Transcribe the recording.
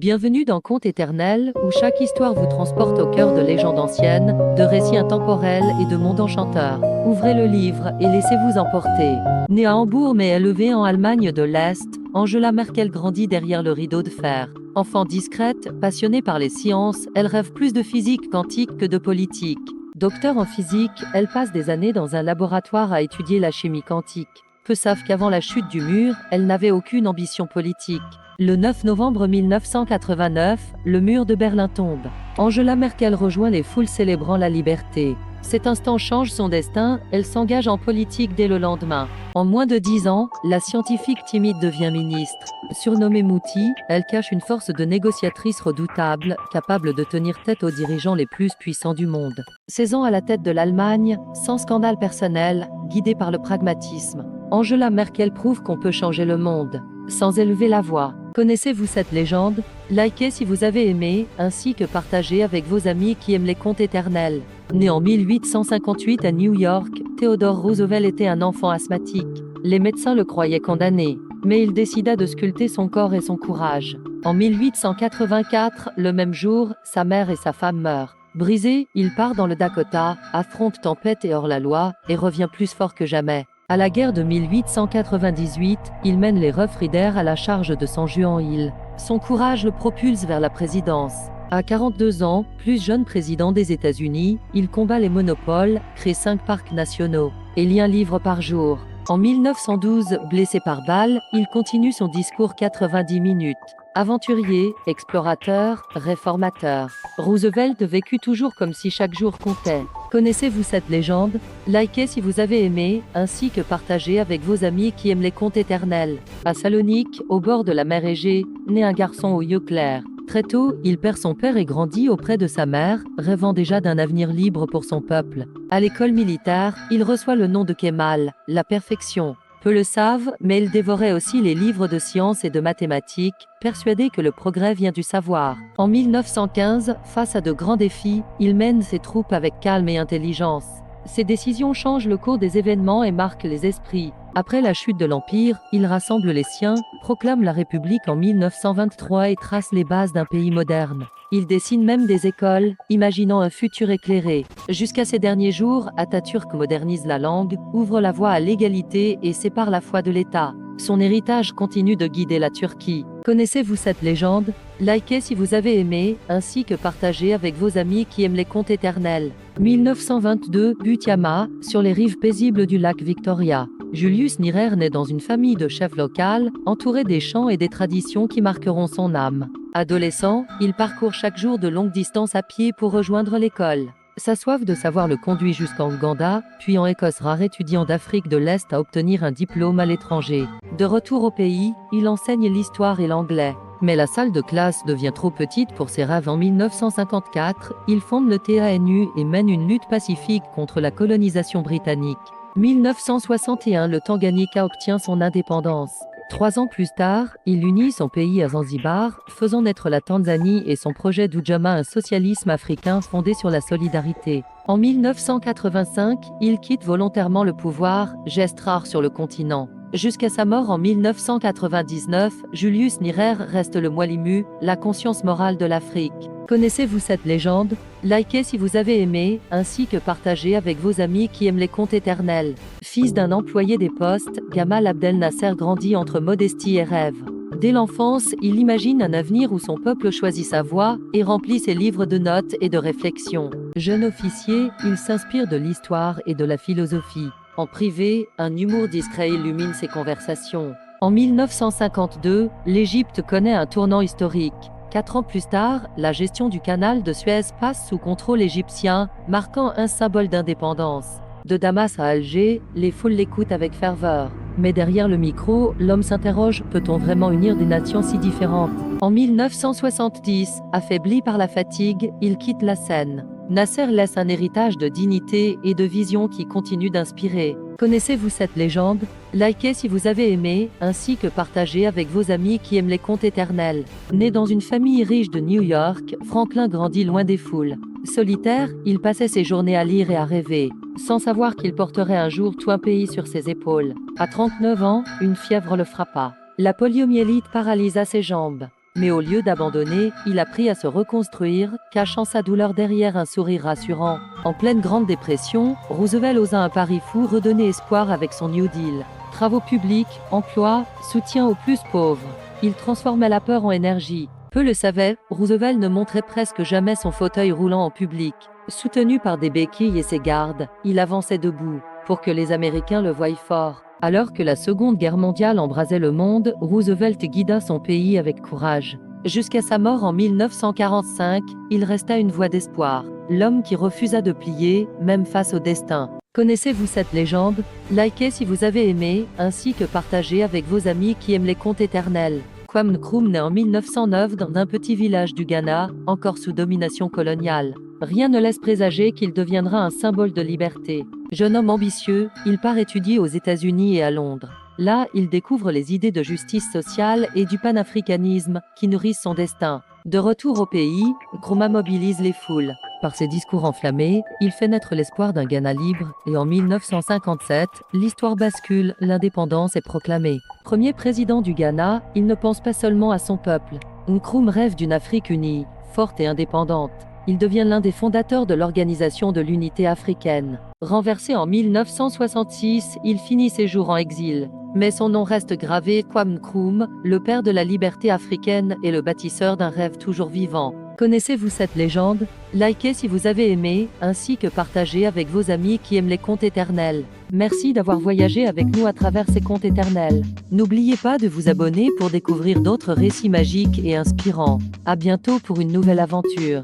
Bienvenue dans Contes éternels, où chaque histoire vous transporte au cœur de légendes anciennes, de récits intemporels et de mondes enchanteurs. Ouvrez le livre et laissez-vous emporter. Née à Hambourg mais élevée en Allemagne de l'Est, Angela Merkel grandit derrière le rideau de fer. Enfant discrète, passionnée par les sciences, elle rêve plus de physique quantique que de politique. Docteur en physique, elle passe des années dans un laboratoire à étudier la chimie quantique. Peu savent qu'avant la chute du mur, elle n'avait aucune ambition politique. Le 9 novembre 1989, le mur de Berlin tombe. Angela Merkel rejoint les foules célébrant la liberté. Cet instant change son destin, elle s'engage en politique dès le lendemain. En moins de 10 ans, la scientifique timide devient ministre. Surnommée Mouti, elle cache une force de négociatrice redoutable, capable de tenir tête aux dirigeants les plus puissants du monde. 16 ans à la tête de l'Allemagne, sans scandale personnel, guidée par le pragmatisme. Angela Merkel prouve qu'on peut changer le monde, sans élever la voix. Connaissez-vous cette légende? Likez si vous avez aimé, ainsi que partagez avec vos amis qui aiment les contes éternels. Né en 1858 à New York, Theodore Roosevelt était un enfant asthmatique. Les médecins le croyaient condamné, mais il décida de sculpter son corps et son courage. En 1884, le même jour, sa mère et sa femme meurent. Brisé, il part dans le Dakota, affronte tempête et hors-la-loi, et revient plus fort que jamais. À la guerre de 1898, il mène les Rough Riders à la charge de San Juan-Hill. Son courage le propulse vers la présidence. À 42 ans, plus jeune président des États-Unis, il combat les monopoles, crée 5 parcs nationaux et lit un livre par jour. En 1912, blessé par balle, il continue son discours 90 minutes. Aventurier, explorateur, réformateur, Roosevelt vécut toujours comme si chaque jour comptait. Connaissez-vous cette légende? Likez si vous avez aimé, ainsi que partagez avec vos amis qui aiment les contes éternels. À Salonique, au bord de la mer Égée, naît un garçon aux yeux clairs. Très tôt, il perd son père et grandit auprès de sa mère, rêvant déjà d'un avenir libre pour son peuple. À l'école militaire, il reçoit le nom de Kemal, la perfection. Peu le savent, mais il dévorait aussi les livres de sciences et de mathématiques, persuadé que le progrès vient du savoir. En 1915, face à de grands défis, il mène ses troupes avec calme et intelligence. Ses décisions changent le cours des événements et marquent les esprits. Après la chute de l'Empire, il rassemble les siens, proclame la République en 1923 et trace les bases d'un pays moderne. Il dessine même des écoles, imaginant un futur éclairé. Jusqu'à ces derniers jours, Atatürk modernise la langue, ouvre la voie à l'égalité et sépare la foi de l'État. Son héritage continue de guider la Turquie. Connaissez-vous cette légende? Likez si vous avez aimé, ainsi que partagez avec vos amis qui aiment les contes éternels. 1922, Butiama, sur les rives paisibles du lac Victoria. Julius Nyerere naît dans une famille de chefs locaux, entouré des chants et des traditions qui marqueront son âme. Adolescent, il parcourt chaque jour de longues distances à pied pour rejoindre l'école. Sa soif de savoir le conduit jusqu'en Ouganda, puis en Écosse, rare étudiant d'Afrique de l'Est à obtenir un diplôme à l'étranger. De retour au pays, il enseigne l'histoire et l'anglais. Mais la salle de classe devient trop petite pour ses rêves. En 1954, il fonde le TANU et mène une lutte pacifique contre la colonisation britannique. 1961, le Tanganyika obtient son indépendance. 3 ans plus tard, il unit son pays à Zanzibar, faisant naître la Tanzanie et son projet d'Ujamaa, un socialisme africain fondé sur la solidarité. En 1985, il quitte volontairement le pouvoir, geste rare sur le continent. Jusqu'à sa mort en 1999, Julius Nyerere reste le Mwalimu, la conscience morale de l'Afrique. Connaissez-vous cette légende? Likez si vous avez aimé, ainsi que partagez avec vos amis qui aiment les contes éternels. Fils d'un employé des postes, Gamal Abdel Nasser grandit entre modestie et rêve. Dès l'enfance, il imagine un avenir où son peuple choisit sa voie et remplit ses livres de notes et de réflexions. Jeune officier, il s'inspire de l'histoire et de la philosophie. En privé, un humour discret illumine ses conversations. En 1952, l'Égypte connaît un tournant historique. 4 ans plus tard, la gestion du canal de Suez passe sous contrôle égyptien, marquant un symbole d'indépendance. De Damas à Alger, les foules l'écoutent avec ferveur. Mais derrière le micro, l'homme s'interroge, peut-on vraiment unir des nations si différentes? En 1970, affaibli par la fatigue, il quitte la scène. Nasser laisse un héritage de dignité et de vision qui continue d'inspirer. Connaissez-vous cette légende? Likez si vous avez aimé, ainsi que partagez avec vos amis qui aiment les contes éternels. Né dans une famille riche de New York, Franklin grandit loin des foules. Solitaire, il passait ses journées à lire et à rêver, sans savoir qu'il porterait un jour tout un pays sur ses épaules. À 39 ans, une fièvre le frappa. La poliomyélite paralysa ses jambes. mais au lieu d'abandonner, il apprit à se reconstruire, cachant sa douleur derrière un sourire rassurant. En pleine Grande Dépression, Roosevelt osa un pari fou, redonner espoir avec son New Deal. Travaux publics, emploi, soutien aux plus pauvres. Il transformait la peur en énergie. Peu le savaient, Roosevelt ne montrait presque jamais son fauteuil roulant en public. Soutenu par des béquilles et ses gardes, il avançait debout, pour que les Américains le voient fort. Alors que la Seconde Guerre mondiale embrasait le monde, Roosevelt guida son pays avec courage. Jusqu'à sa mort en 1945, il resta une voix d'espoir. L'homme qui refusa de plier, même face au destin. Connaissez-vous cette légende? Likez si vous avez aimé, ainsi que partagez avec vos amis qui aiment les contes éternels. Kwame Nkrumah naît en 1909 dans un petit village du Ghana, encore sous domination coloniale. Rien ne laisse présager qu'il deviendra un symbole de liberté. Jeune homme ambitieux, il part étudier aux États-Unis et à Londres. Là, il découvre les idées de justice sociale et du panafricanisme qui nourrissent son destin. De retour au pays, Nkrumah mobilise les foules. Par ses discours enflammés, il fait naître l'espoir d'un Ghana libre, et en 1957, l'histoire bascule, l'indépendance est proclamée. Premier président du Ghana, il ne pense pas seulement à son peuple. Nkrumah rêve d'une Afrique unie, forte et indépendante. Il devient l'un des fondateurs de l'Organisation de l'Unité africaine. Renversé en 1966, il finit ses jours en exil. Mais son nom reste gravé, Kwame Nkrumah, le père de la liberté africaine et le bâtisseur d'un rêve toujours vivant. Connaissez-vous cette légende? Likez si vous avez aimé, ainsi que partagez avec vos amis qui aiment les contes éternels. Merci d'avoir voyagé avec nous à travers ces contes éternels. N'oubliez pas de vous abonner pour découvrir d'autres récits magiques et inspirants. À bientôt pour une nouvelle aventure.